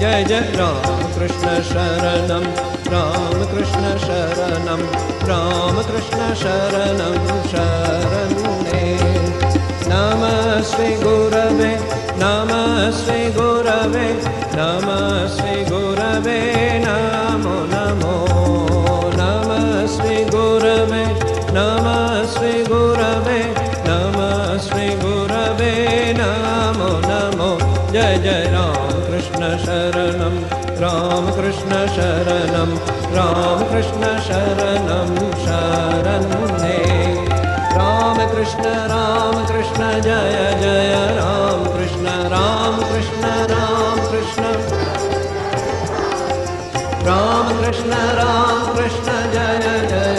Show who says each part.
Speaker 1: जय जय राम कृष्ण शरणं राम कृष्ण शरणं राम कृष्ण शरणं शरणे नमः श्री गुरवे नमः श्री गुरवे नमः श्री गुरवे नमो नमो नमः श्री गुरवे नमः श्री गुरवे नमः श्री गुरवे नमो नमो जय जय राम कृष्ण शरणं राम कृष्ण शरणं राम कृष्ण शरणं शरणे राम कृष्ण जय जय राम कृष्ण राम कृष्ण राम कृष्ण जय जय